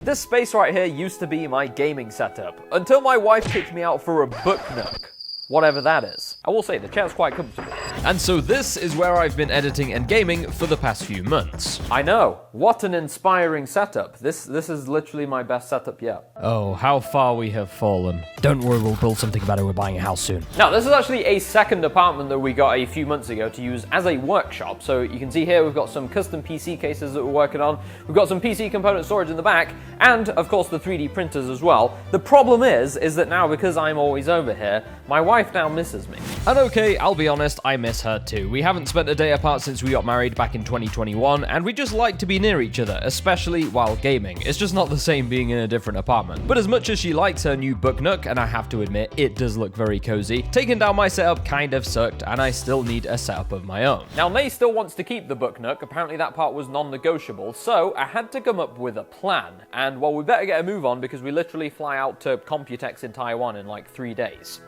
This space right here used to be my gaming setup, until my wife kicked me out for a book nook. Whatever that is. I will say, the chair's quite comfortable. And so this is where I've been editing and gaming for the past few months. I know. What an inspiring setup. This is literally my best setup yet. Oh, how far we have fallen. Don't worry, we'll build something better. We're buying a house soon. Now, this is actually a second apartment that we got a few months ago to use as a workshop. So you can see here we've got some custom PC cases that we're working on. We've got some PC component storage in the back, and of course the 3D printers as well. The problem is that now, because I'm always over here, my wife now misses me. And okay, I'll be honest, I miss her too. We haven't spent a day apart since we got married back in 2021, and we just like to be near each other, especially while gaming. It's just not the same being in a different apartment. But as much as she likes her new book nook, and I have to admit, it does look very cozy, taking down my setup kind of sucked, and I still need a setup of my own. Now, May still wants to keep the book nook. Apparently that part was non-negotiable, so I had to come up with a plan. And, well, we better get a move on because we literally fly out to Computex in Taiwan in like 3 days.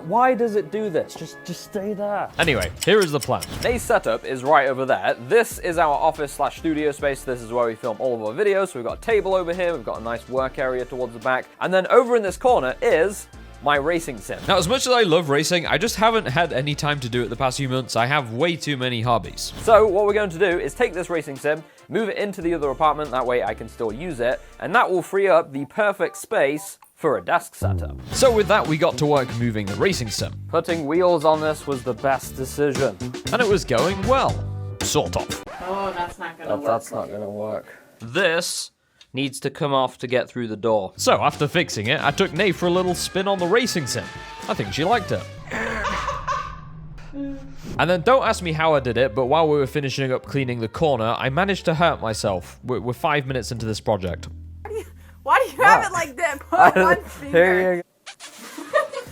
Why does it do this? Just stay there. Anyway, here is the plan. May's setup is right over there. This is our office/studio space. This is where we film all of our videos. So we've got a table over here. We've got a nice work area towards the back. And then over in this corner is my racing sim. Now, as much as I love racing, I just haven't had any time to do it the past few months. I have way too many hobbies. So what we're going to do is take this racing sim, move it into the other apartment. That way I can still use it. And that will free up the perfect space for a desk setup. So with that, we got to work moving the racing sim. Putting wheels on this was the best decision. And it was going well. Sort of. Oh, that's not gonna work. That's not gonna work. This needs to come off to get through the door. So after fixing it, I took Nay for a little spin on the racing sim. I think she liked it. And then don't ask me how I did it, but while we were finishing up cleaning the corner, I managed to hurt myself. We're 5 minutes into this project. Why do you have it like that? Put one finger. Here you go.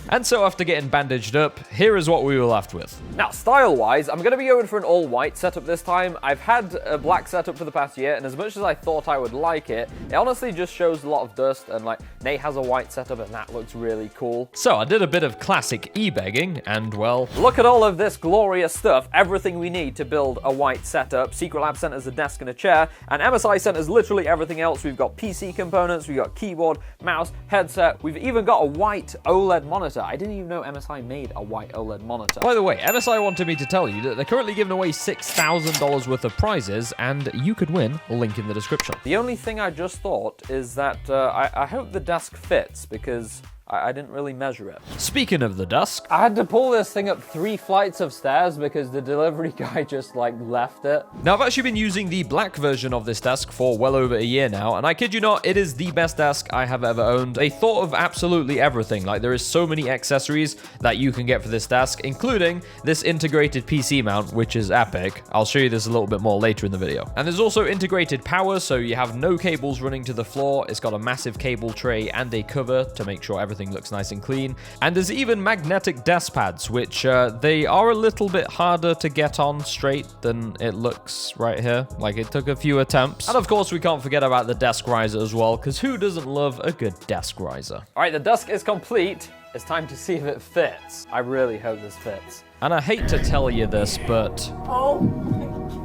And so after getting bandaged up, here is what we were left with. Now, style-wise, I'm going to be going for an all-white setup this time. I've had a black setup for the past year, and as much as I thought I would like it, it honestly just shows a lot of dust, and like, Nate has a white setup, and that looks really cool. So I did a bit of classic e-begging, and well... Look at all of this glorious stuff, everything we need to build a white setup. Secret Lab sent us a desk and a chair, and MSI sent us literally everything else. We've got PC components, we've got keyboard, mouse, headset, we've even got a white OLED monitor. I didn't even know MSI made a white OLED monitor. By the way, MSI wanted me to tell you that they're currently giving away $6,000 worth of prizes, and you could win. Link in the description. The only thing I just thought is that I hope the desk fits, because I didn't really measure it. Speaking of the desk, I had to pull this thing up 3 flights of stairs because the delivery guy just like left it. Now I've actually been using the black version of this desk for well over a year now, and I kid you not, it is the best desk I have ever owned. They thought of absolutely everything. Like, there is so many accessories that you can get for this desk, including this integrated PC mount, which is epic. I'll show you this a little bit more later in the video. And there's also integrated power, so you have no cables running to the floor. It's got a massive cable tray and a cover to make sure everything looks nice and clean. And there's even magnetic desk pads, which they are a little bit harder to get on straight than it looks right here. Like, it took a few attempts. And of course, we can't forget about the desk riser as well, because who doesn't love a good desk riser? All right, the desk is complete. It's time to see if it fits. I really hope this fits. And I hate to tell you this, but... Oh.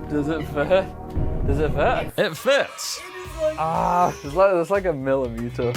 Does it fit? Does it fit? it fits! It's like a millimeter.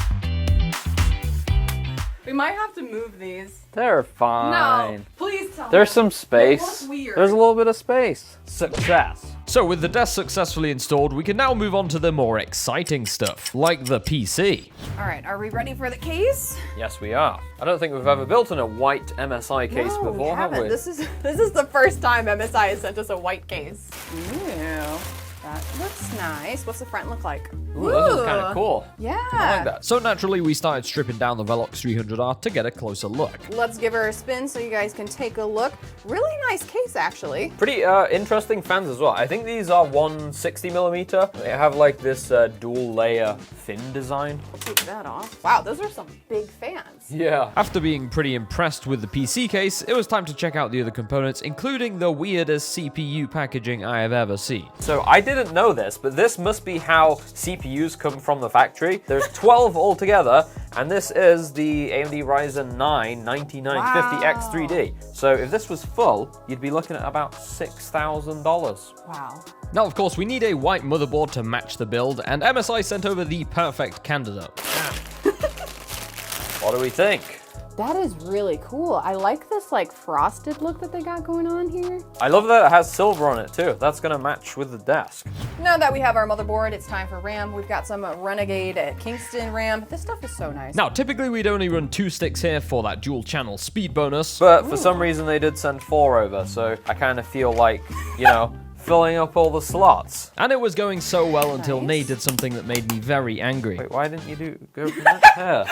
We might have to move these. They're fine. No, please tell me. There's some space. They look weird. There's a little bit of space. Success. So with the desk successfully installed, we can now move on to the more exciting stuff, like the PC. All right, are we ready for the case? Yes, we are. I don't think we've ever built in a white MSI case No, before, have we? This is the first time MSI has sent us a white case. Ooh, that looks nice. What's the front look like? Ooh, this is kind of cool. Yeah. I like that. So naturally, we started stripping down the Velox 300R to get a closer look. Let's give her a spin so you guys can take a look. Really nice case, actually. Pretty interesting fans as well. I think these are 160mm. They have like this dual layer fin design. We'll take that off. Wow, those are some big fans. Yeah. After being pretty impressed with the PC case, it was time to check out the other components, including the weirdest CPU packaging I have ever seen. So I didn't know this, but this must be how CPUs come from the factory. There's 12 altogether, and this is the AMD Ryzen 9 9950X3D. So if this was full, you'd be looking at about $6,000. Wow. Now, of course, we need a white motherboard to match the build, and MSI sent over the perfect candidate. What do we think? That is really cool. I like this like frosted look that they got going on here. I love that it has silver on it too. That's gonna match with the desk. Now that we have our motherboard, it's time for RAM. We've got some Renegade Kingston RAM. This stuff is so nice. Now, typically we'd only run 2 sticks here for that dual channel speed bonus. But for some reason they did send 4 over, so I kind of feel like, you know, filling up all the slots. And it was going so well until Nate did something that made me very angry. Wait, why didn't you go from that there?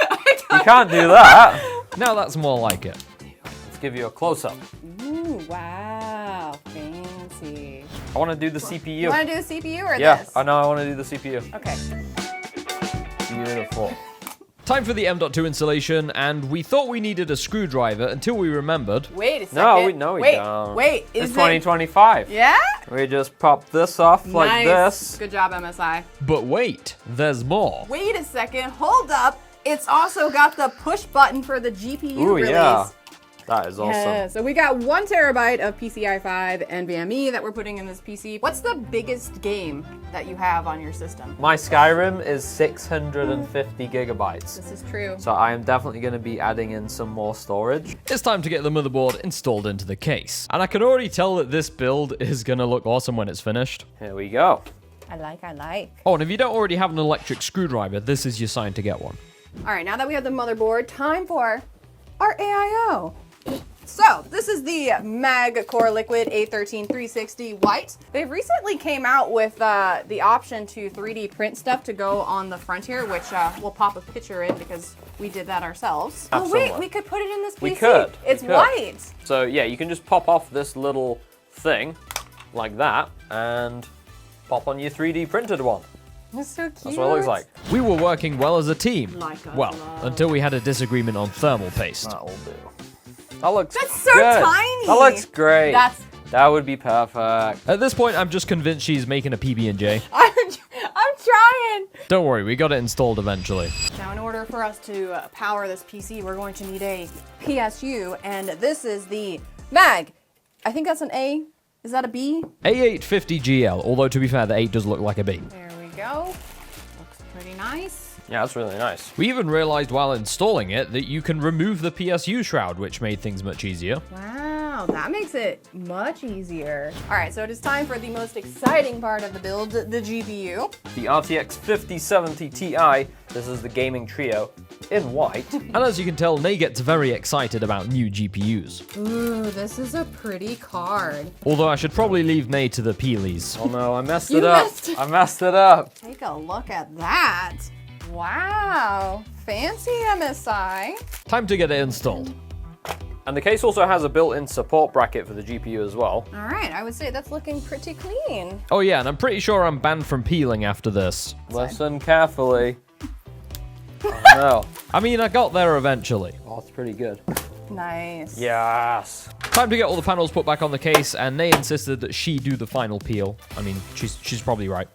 You can't do that. Now that's more like it. Let's give you a close-up. Ooh, wow, fancy. I want to do the CPU. You want to do the CPU or Yeah, this? I know, I want to do the CPU. Okay. Beautiful. Time for the M.2 installation, and we thought we needed a screwdriver until we remembered. Wait a second. No, we wait, don't. Wait, It's is 2025. Yeah? We just pop this off like Nice. this. Good job, MSI. But wait, there's more. Wait a second. Hold up. It's also got the push button for the GPU Ooh, release. yeah. That is awesome. Yeah, so we got 1 terabyte of PCI 5 NVMe that we're putting in this PC. What's the biggest game that you have on your system? My Skyrim is 650 gigabytes. This is true. So I am definitely going to be adding in some more storage. It's time to get the motherboard installed into the case. And I can already tell that this build is gonna look awesome when it's finished. Here we go. I like. Oh, and if you don't already have an electric screwdriver, this is your sign to get one. All right, now that we have the motherboard, time for our AIO. So this is the MAG Coreliquid A13360 white. They've recently came out with the option to 3D print stuff to go on the front here, which we'll pop a picture in because we did that ourselves. Oh wait, Somewhat. we could put it in this PC. We could. It's we could. white. So yeah, you can just pop off this little thing like that and pop on your 3D printed one. It's so cute. That's what it looks like. We were working well as a team. Like a Well, glove. until we had a disagreement on thermal paste. That will do. That looks That's so good. tiny. That looks great. That's. That would be perfect. At this point, I'm just convinced she's making a PB&J. I'm trying. Don't worry, we got it installed eventually. Now, in order for us to power this PC, we're going to need a PSU, and this is the MAG. I think that's an A. Is that a B? A850GL, although to be fair, the 8 does look like a B. There we go. Looks pretty nice. Yeah, that's really nice. We even realized while installing it that you can remove the PSU shroud, which made things much easier. Wow, that makes it much easier. All right, so it is time for the most exciting part of the build, the GPU. The RTX 5070 Ti. This is the gaming trio in white. And as you can tell, Nay gets very excited about new GPUs. Ooh, this is a pretty card. Although I should probably leave Nay to the peelies. Oh no, I messed You it up. messed it. I messed it up. Take a look at that. Wow, fancy MSI. Time to get it installed. And the case also has a built-in support bracket for the GPU as well. All right, I would say that's looking pretty clean. Oh yeah, and I'm pretty sure I'm banned from peeling after this. Listen carefully. Oh no. I mean, I got there eventually. Oh, it's pretty good. Nice. Yes. Time to get all the panels put back on the case, and Nay insisted that she do the final peel. I mean, she's probably right.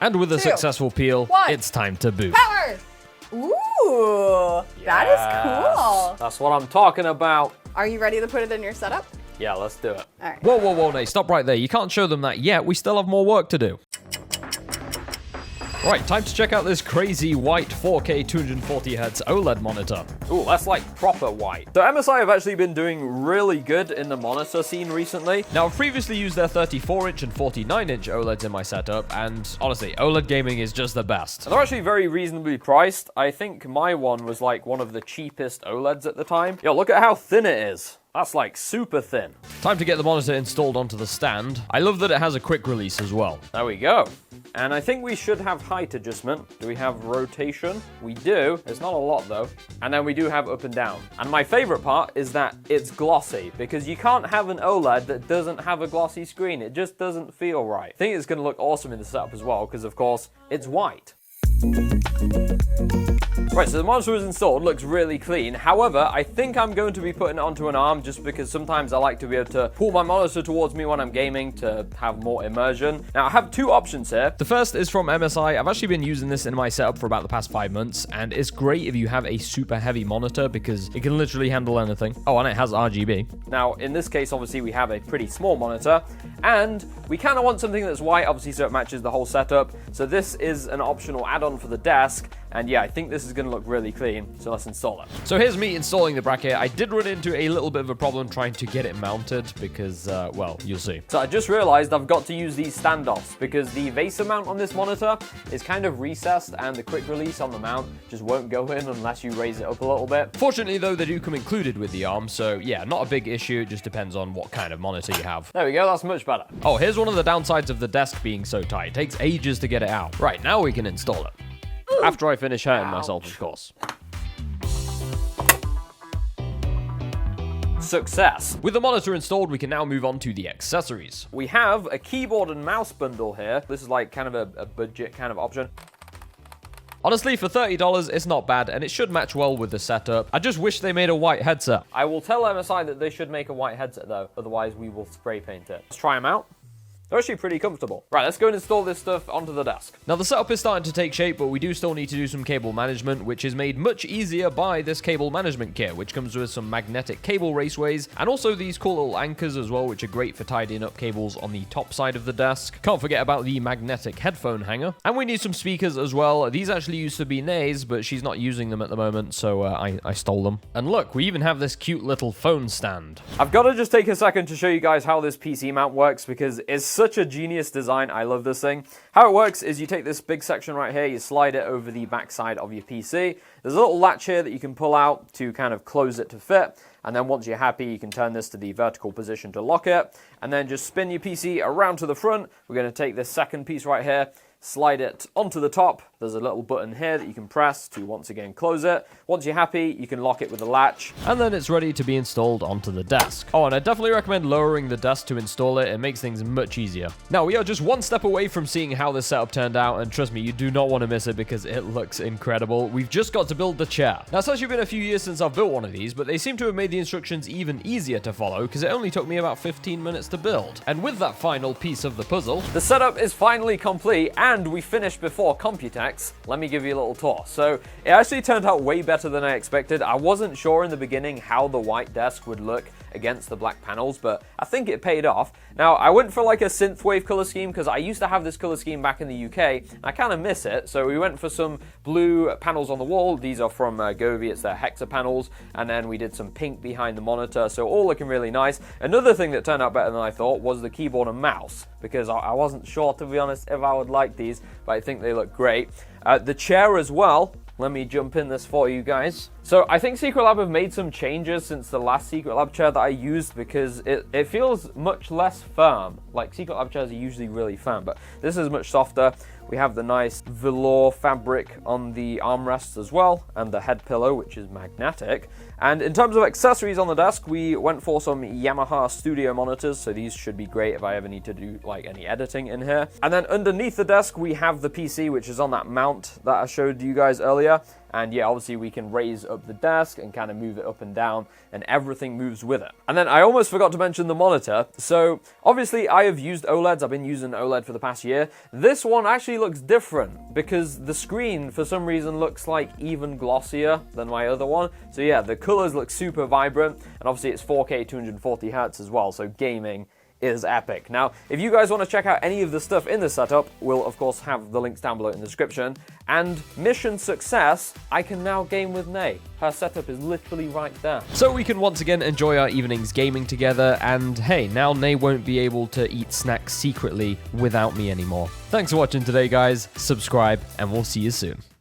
And with a 2, successful peel, 1. it's time to boot. Power! Ooh, that is cool. That's what I'm talking about. Are you ready to put it in your setup? Yeah, let's do it. All right. Whoa, Nay, stop right there. You can't show them that yet. We still have more work to do. Right, time to check out this crazy white 4K 240Hz OLED monitor. Ooh, that's like proper white. So MSI have actually been doing really good in the monitor scene recently. Now, I've previously used their 34-inch and 49-inch OLEDs in my setup, and honestly, OLED gaming is just the best. And they're actually very reasonably priced. I think my one was like one of the cheapest OLEDs at the time. Yo, look at how thin it is. That's like super thin. Time to get the monitor installed onto the stand. I love that it has a quick release as well. There we go. And I think we should have height adjustment. Do we have rotation? We do. It's not a lot though. And then we do have up and down. And my favorite part is that it's glossy, because you can't have an OLED that doesn't have a glossy screen. It just doesn't feel right. I think it's going to look awesome in the setup as well, because of course it's white. Right, so the monitor is installed, looks really clean. However, I think I'm going to be putting it onto an arm just because sometimes I like to be able to pull my monitor towards me when I'm gaming to have more immersion. Now, I have two options here. The first is from MSI. I've actually been using this in my setup for about the past 5 months, and it's great if you have a super heavy monitor because it can literally handle anything. Oh, and it has RGB. Now, in this case, obviously, we have a pretty small monitor, and we kind of want something that's white, obviously, so it matches the whole setup. So this is an optional add-on for the desk, and yeah, I think this is going to look really clean, so let's install it. So here's me installing the bracket. I did run into a little bit of a problem trying to get it mounted because, well, you'll see. So I just realized I've got to use these standoffs because the VESA mount on this monitor is kind of recessed and the quick release on the mount just won't go in unless you raise it up a little bit. Fortunately, though, they do come included with the arm, so yeah, not a big issue. It just depends on what kind of monitor you have. There we go, that's much better. Oh, here's one of the downsides of the desk being so tight. It takes ages to get it out. Right, now we can install it. After I finish hurting myself, of course. Success. With the monitor installed, we can now move on to the accessories. We have a keyboard and mouse bundle here. This is like kind of a budget kind of option. Honestly, for $30, it's not bad, and it should match well with the setup. I just wish they made a white headset. I will tell MSI that they should make a white headset though, otherwise we will spray paint it. Let's try them out. They're actually pretty comfortable. Right, let's go and install this stuff onto the desk. Now, the setup is starting to take shape, but we do still need to do some cable management, which is made much easier by this cable management kit, which comes with some magnetic cable raceways, and also these cool little anchors as well, which are great for tidying up cables on the top side of the desk. Can't forget about the magnetic headphone hanger. And we need some speakers as well. These actually used to be Nay's, but she's not using them at the moment, so I stole them. And look, we even have this cute little phone stand. I've got to just take a second to show you guys how this PC mount works because it's such a genius design. I love this thing. How it works is you take this big section right here, you slide it over the back side of your PC. There's a little latch here that you can pull out to kind of close it to fit. And then once you're happy, you can turn this to the vertical position to lock it. And then just spin your PC around to the front. We're going to take this second piece right here, slide it onto the top. There's a little button here that you can press to once again close it. Once you're happy, you can lock it with a latch. And then it's ready to be installed onto the desk. Oh, and I definitely recommend lowering the desk to install it. It makes things much easier. Now, we are just one step away from seeing how this setup turned out, and trust me, you do not want to miss it because it looks incredible. We've just got to build the chair. Now, it's actually been a few years since I've built one of these, but they seem to have made the instructions even easier to follow because it only took me about 15 minutes to build. And with that final piece of the puzzle, the setup is finally complete, and we finished before Computex. Let me give you a little tour. So it actually turned out way better than I expected. I wasn't sure in the beginning how the white desk would look against the black panels, but I think it paid off. Now, I went for like a synthwave color scheme because I used to have this color scheme back in the UK, and I kind of miss it. So we went for some blue panels on the wall. These are from Govee, it's their Hexa panels, and then we did some pink behind the monitor, so all looking really nice. Another thing that turned out better than I thought was the keyboard and mouse, because I wasn't sure, to be honest, if I would like these, but I think they look great. The chair as well. Let me jump in this for you guys. So I think Secret Lab have made some changes since the last Secret Lab chair that I used because it feels much less firm. Like Secret Lab chairs are usually really firm, but this is much softer. We have the nice velour fabric on the armrests as well, and the head pillow, which is magnetic. And in terms of accessories on the desk, we went for some Yamaha studio monitors, so these should be great if I ever need to do like any editing in here. And then underneath the desk, we have the PC, which is on that mount that I showed you guys earlier. And yeah, obviously we can raise up the desk and kind of move it up and down, and everything moves with it. And then I almost forgot to mention the monitor. So obviously I have used OLEDs. I've been using OLED for the past year. This one actually looks different because the screen for some reason looks like even glossier than my other one. So yeah, the colors look super vibrant, and obviously it's 4K 240 Hz as well, so gaming is epic. Now, if you guys want to check out any of the stuff in this setup, we'll of course have the links down below in the description. And mission success, I can now game with Nay. Her setup is literally right there. So we can once again enjoy our evenings gaming together, and hey, now Nay won't be able to eat snacks secretly without me anymore. Thanks for watching today, guys. Subscribe, and we'll see you soon.